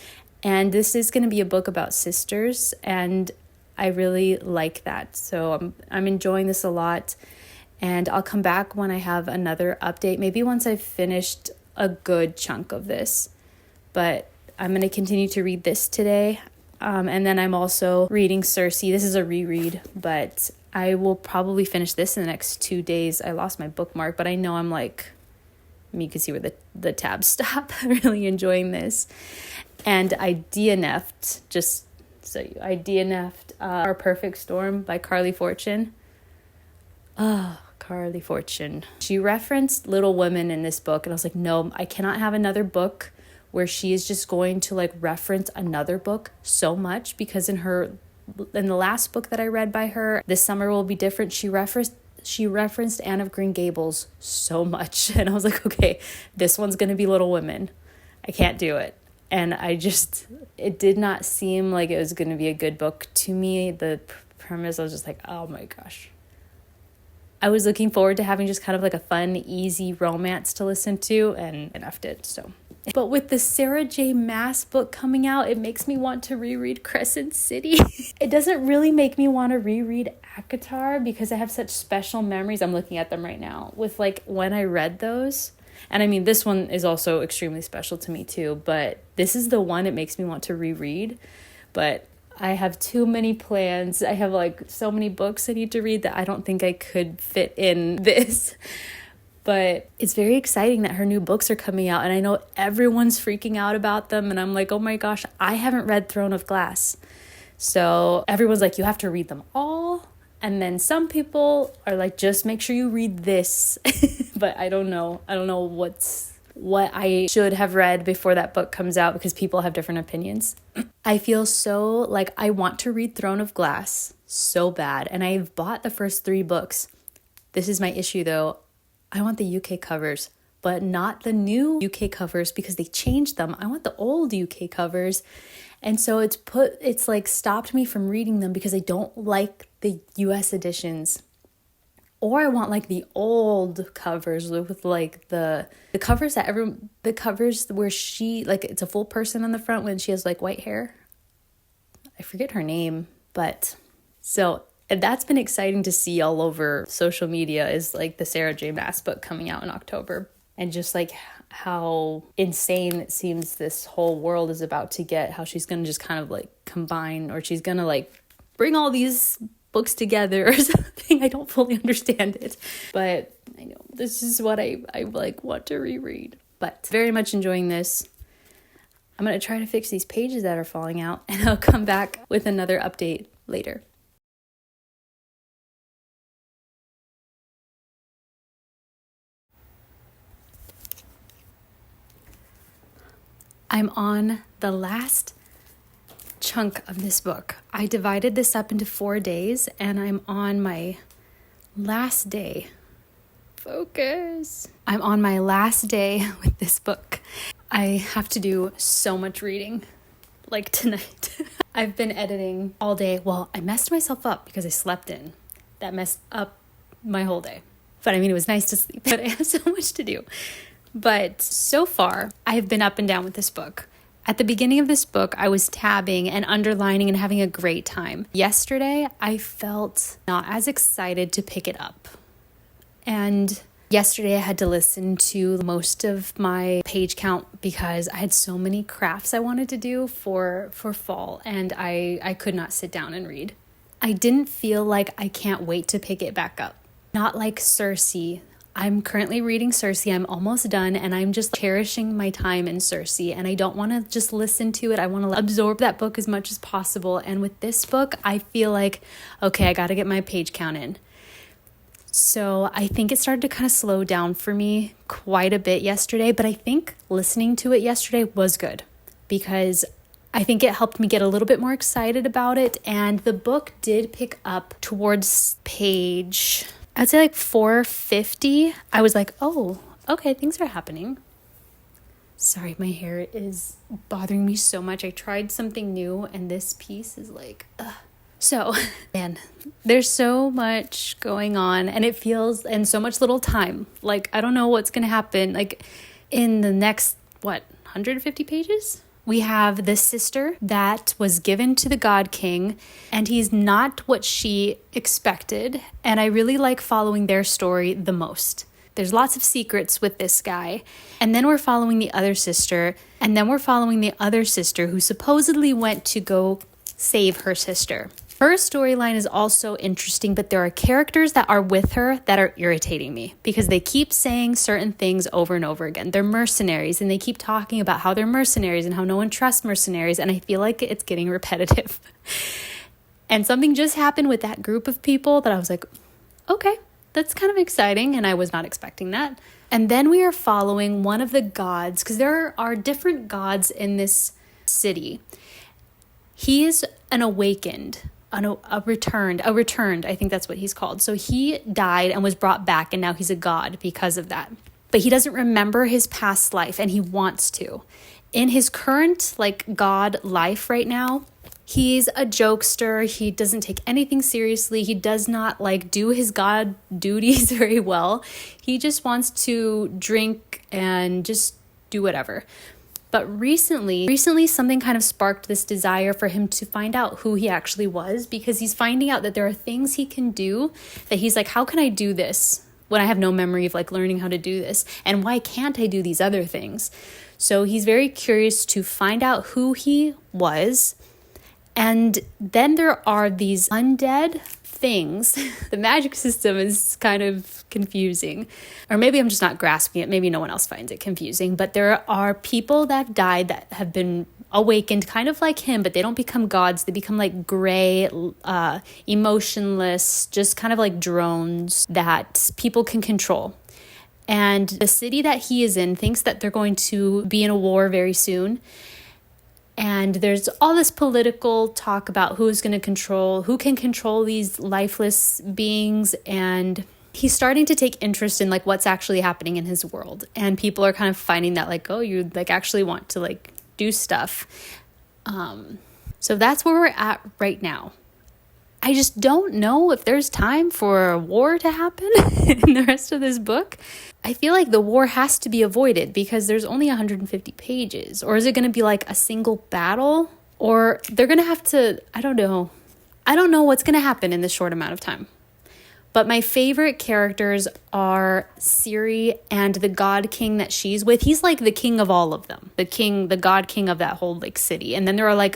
And this is going to be a book about sisters, and I really like that. So I'm enjoying this a lot, and I'll come back when I have another update, maybe once I've finished a good chunk of this. But I'm going to continue to read this today. And then I'm also reading Circe. This is a reread, but I will probably finish this in the next 2 days. I lost my bookmark, but I know I'm like You can see where the tabs stop. Really enjoying this. And I DNF'd, just so you, I DNF'd Our Perfect Storm by Carly Fortune. Oh, Carly Fortune. She referenced Little Women in this book, and I was like, no, I cannot have another book where she is just going to like reference another book so much, because in the last book that I read by her, This Summer Will Be Different, she referenced Anne of Green Gables so much, and I was like, okay, this one's going to be Little Women. I can't do it. And it did not seem like it was going to be a good book to me. The premise, I was just like, oh my gosh. I was looking forward to having just kind of like a fun, easy romance to listen to, and enough did, so. But with the Sarah J. Maas book coming out, it makes me want to reread Crescent City. It doesn't really make me want to reread ACOTAR because I have such special memories. I'm looking at them right now with like when I read those. And I mean, this one is also extremely special to me too, but this is the one it makes me want to reread. But I have too many plans. I have like so many books I need to read that I don't think I could fit in this. But it's very exciting that her new books are coming out, and I know everyone's freaking out about them, and I'm like, oh my gosh, I haven't read Throne of Glass. So everyone's like, you have to read them all. And then some people are like, just make sure you read this. But I don't know. I don't know what I should have read before that book comes out, because people have different opinions. I feel so like I want to read Throne of Glass so bad, and I've bought the first 3 books. This is my issue though. I want the UK covers, but not the new UK covers because they changed them. I want the old UK covers. And so it's like stopped me from reading them because I don't like the US editions. Or I want like the old covers with like the covers the covers where she, like, it's a full person on the front when she has like white hair. I forget her name, but so that's been exciting to see all over social media, is like the Sarah J. Maas book coming out in October, and just like how insane it seems this whole world is about to get, how she's going to just kind of like combine, or she's going to like bring all these books together or something. I don't fully understand it, but I know this is what I like want to reread. But very much enjoying this. I'm going to try to fix these pages that are falling out, and I'll come back with another update later. I'm on the last chunk of this book. I divided this up into 4 days, and I'm on my last day. Focus. I'm on my last day with this book. I have to do so much reading, like tonight. I've been editing all day. Well, I messed myself up because I slept in. That messed up my whole day. But I mean, it was nice to sleep, but I have so much to do. But so far, I've been up and down with this book. At the beginning of this book, I was tabbing and underlining and having a great time. Yesterday, I felt not as excited to pick it up. And yesterday, I had to listen to most of my page count because I had so many crafts I wanted to do for fall, and I could not sit down and read. I didn't feel like I can't wait to pick it back up. Not like Circe. I'm currently reading Circe. I'm almost done, and I'm just cherishing my time in Circe, and I don't want to just listen to it. I want to absorb that book as much as possible. And with this book, I feel like, okay, I got to get my page count in. So I think it started to kind of slow down for me quite a bit yesterday, but I think listening to it yesterday was good because I think it helped me get a little bit more excited about it. And the book did pick up towards page, I'd say like 450. I was like, oh, okay, things are happening. Sorry, my hair is bothering me so much. I tried something new and this piece is like, ugh. So, man, there's so much going on and it feels, and so much little time. Like, I don't know what's going to happen. Like, in the next, 150 pages? We have the sister that was given to the God King, and he's not what she expected. And I really like following their story the most. There's lots of secrets with this guy. And then we're following the other sister. And then we're following the other sister who supposedly went to go save her sister. Her storyline is also interesting, but there are characters that are with her that are irritating me because they keep saying certain things over and over again. They're mercenaries, and they keep talking about how they're mercenaries and how no one trusts mercenaries, and I feel like it's getting repetitive. And something just happened with that group of people that I was like, okay, that's kind of exciting, and I was not expecting that. And then we are following one of the gods, because there are different gods in this city. He is an awakened, a returned, I think that's what he's called. So he died and was brought back, and now he's a god because of that. But he doesn't remember his past life, and he wants to. In his current god life right now, he's a jokester. He doesn't take anything seriously. He does not do his god duties very well. He just wants to drink and just do whatever. But recently something kind of sparked this desire for him to find out who he actually was, because he's finding out that there are things he can do that he's like, how can I do this when I have no memory of learning how to do this? And why can't I do these other things? So he's very curious to find out who he was. And then there are these undead things. The magic system is kind of confusing. Or maybe I'm just not grasping it. Maybe no one else finds it confusing. But there are people that have died that have been awakened kind of like him, but they don't become gods. They become gray, emotionless, just kind of like drones that people can control. And the city that he is in thinks that they're going to be in a war very soon. And there's all this political talk about who can control these lifeless beings. And he's starting to take interest in what's actually happening in his world. And people are kind of finding that oh, you actually want to do stuff. So that's where we're at right now. I just don't know if there's time for a war to happen in the rest of this book. I feel like the war has to be avoided because there's only 150 pages. Or is it going to be a single battle? Or they're going to have to, I don't know. I don't know what's going to happen in this short amount of time. But my favorite characters are Ciri and the god king that she's with. He's the king of all of them. The god king of that whole city. And then there are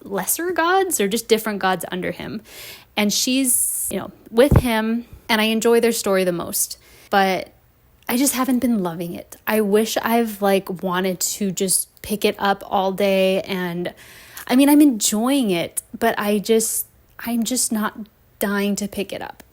lesser gods or just different gods under him. And she's, with him, and I enjoy their story the most. But I just haven't been loving it. I wish I've wanted to just pick it up all day. And I mean, I'm enjoying it, but I'm just not dying to pick it up.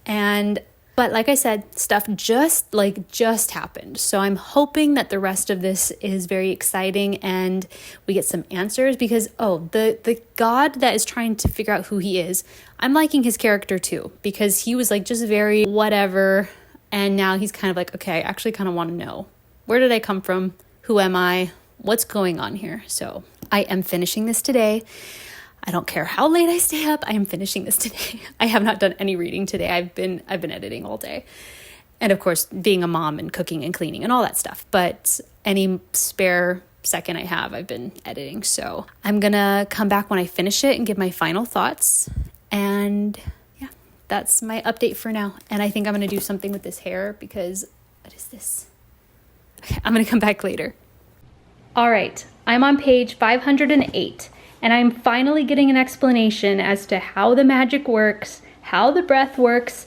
But like I said, stuff just happened. So I'm hoping that the rest of this is very exciting and we get some answers because, the god that is trying to figure out who he is, I'm liking his character too, because he was just very whatever. And now he's kind of okay, I actually kind of want to know, where did I come from? Who am I? What's going on here? So I am finishing this today. I don't care how late I stay up. I am finishing this today. I have not done any reading today. I've been editing all day. And of course, being a mom and cooking and cleaning and all that stuff. But any spare second I have, I've been editing. So I'm going to come back when I finish it and give my final thoughts. And yeah, that's my update for now. And I think I'm going to do something with this hair because what is this? Okay, I'm going to come back later. All right, I'm on page 508. And I'm finally getting an explanation as to how the magic works, how the breath works.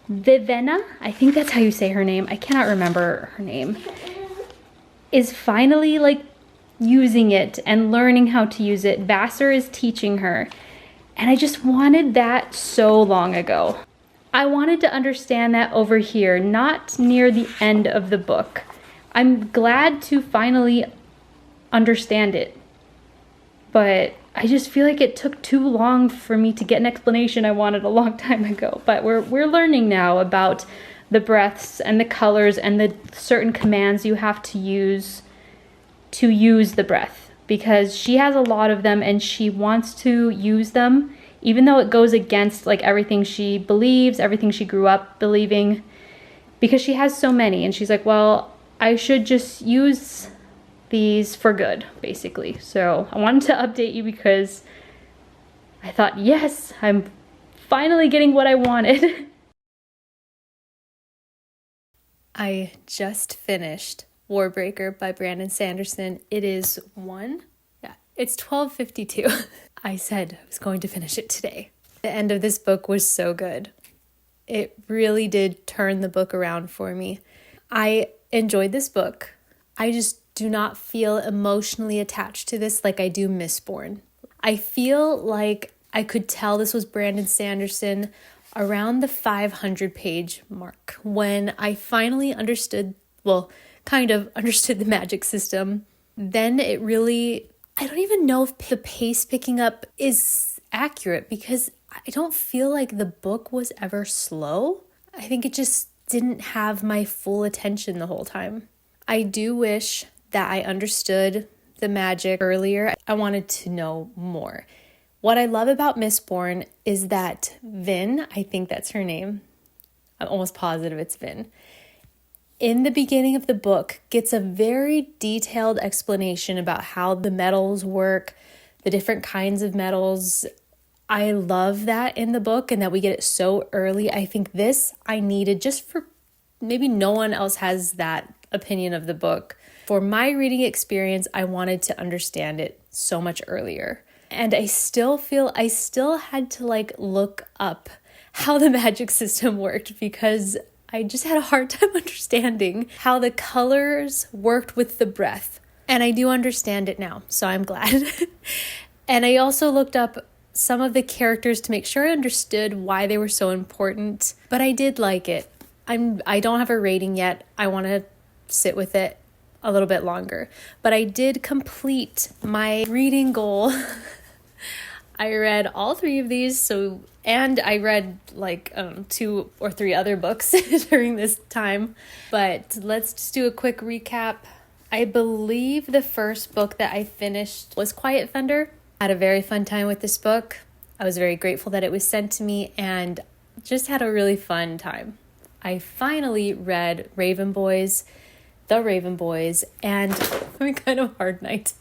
Vivenna, I think that's how you say her name. I cannot remember her name. Is finally using it and learning how to use it. Vassar is teaching her. And I just wanted that so long ago. I wanted to understand that over here, not near the end of the book. I'm glad to finally understand it. But I just feel like it took too long for me to get an explanation I wanted a long time ago. But we're learning now about the breaths and the colors and the certain commands you have to use the breath. Because she has a lot of them and she wants to use them, even though it goes against everything she believes, everything she grew up believing. Because she has so many and she's like, well, I should just use these for good, basically. So I wanted to update you because I thought, yes, I'm finally getting what I wanted. I just finished Warbreaker by Brandon Sanderson. It is it's 12:52. I said I was going to finish it today. The end of this book was so good. It really did turn the book around for me. I enjoyed this book. I just do not feel emotionally attached to this like I do Mistborn. I feel like I could tell this was Brandon Sanderson around the 500 page mark when I finally understood, kind of understood the magic system. Then it really, I don't even know if the pace picking up is accurate because I don't feel like the book was ever slow. I think it just didn't have my full attention the whole time. I do wish that I understood the magic earlier. I wanted to know more. What I love about Mistborn is that Vin, I think that's her name, I'm almost positive it's Vin, in the beginning of the book gets a very detailed explanation about how the metals work, the different kinds of metals. I love that in the book and that we get it so early. I think this I needed just for maybe no one else has that opinion of the book. For my reading experience, I wanted to understand it so much earlier. And I still feel I still had to look up how the magic system worked because I just had a hard time understanding how the colors worked with the breath. And I do understand it now, so I'm glad. And I also looked up some of the characters to make sure I understood why they were so important. But I did like it. I don't have a rating yet. I want to sit with it a little bit longer. But I did complete my reading goal. I read all 3 of these, and I read 2 or 3 other books during this time. But let's just do a quick recap. I believe the first book that I finished was Quiet Thunder. I had a very fun time with this book. I was very grateful that it was sent to me and just had a really fun time. I finally read The Raven Boys, and having kind of a hard night.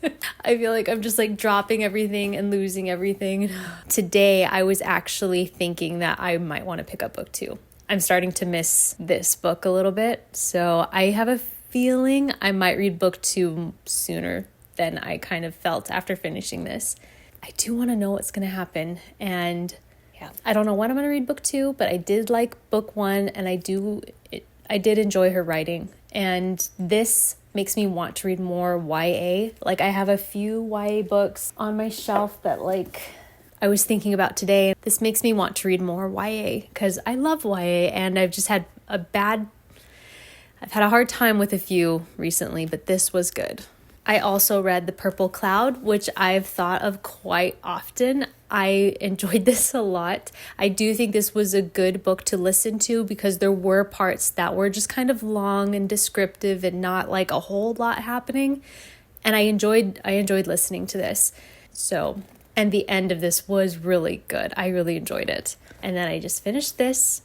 I feel like I'm just dropping everything and losing everything. Today, I was actually thinking that I might want to pick up book 2. I'm starting to miss this book a little bit, so I have a feeling I might read book 2 sooner than I kind of felt after finishing this. I do want to know what's going to happen, and I don't know when I'm going to read book 2, but I did like book 1, and I did enjoy her writing. And this makes me want to read more YA. I have a few YA books on my shelf that I was thinking about today. This makes me want to read more YA because I love YA and I've just had I've had a hard time with a few recently, but this was good. I also read The Purple Cloud, which I've thought of quite often. I enjoyed this a lot. I do think this was a good book to listen to because there were parts that were just kind of long and descriptive and not a whole lot happening. And I enjoyed listening to this. So, and the end of this was really good. I really enjoyed it. And then I just finished this.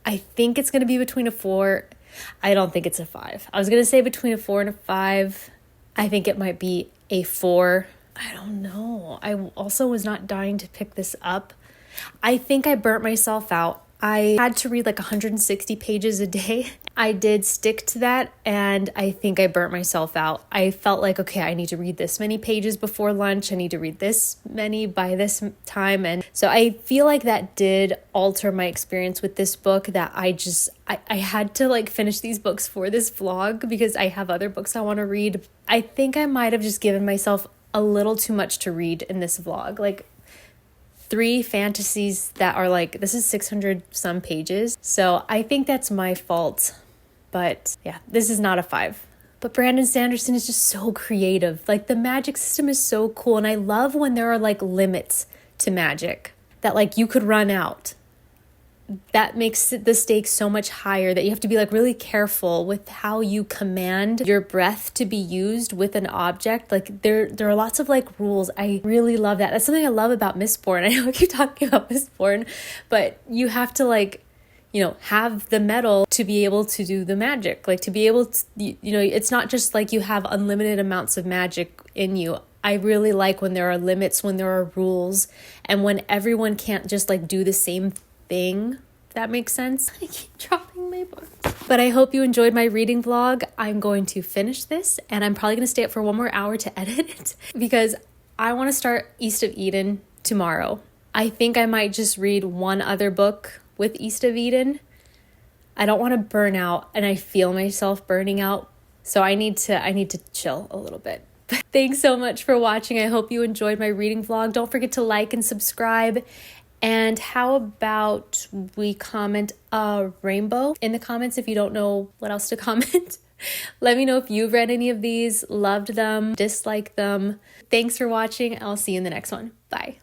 I think it's going to be between a 4. I don't think it's a 5. I was going to say between a 4 and a 5. I think it might be a 4. I don't know. I also was not dying to pick this up. I think I burnt myself out. I had to read 160 pages a day. I did stick to that, and I think I burnt myself out. I felt okay, I need to read this many pages before lunch. I need to read this many by this time. And so I feel like that did alter my experience with this book, that I had to finish these books for this vlog because I have other books I want to read. I think I might have just given myself a little too much to read in this vlog. 3 fantasies that are this is 600 some pages. So I think that's my fault. But yeah, this is not a 5. But Brandon Sanderson is just so creative. The magic system is so cool. And I love when there are limits to magic that you could run out. That makes the stakes so much higher that you have to be really careful with how you command your breath to be used with an object. There are lots of rules. I really love that. That's something I love about Mistborn. I know I keep talking about Mistborn, but you have to have the metal to be able to do the magic. To be able to, it's not just you have unlimited amounts of magic in you. I really like when there are limits, when there are rules, and when everyone can't just do the same thing. That makes sense. I keep dropping my book. But I hope you enjoyed my reading vlog. I'm going to finish this, and I'm probably going to stay up for 1 more hour to edit it because I want to start East of Eden tomorrow. I think I might just read one other book with East of Eden. I don't want to burn out, and I feel myself burning out. So I need to chill a little bit. Thanks so much for watching. I hope you enjoyed my reading vlog. Don't forget to like and subscribe. And how about we comment a rainbow in the comments if you don't know what else to comment? Let me know if you've read any of these, loved them, disliked them. Thanks for watching. I'll see you in the next one. Bye.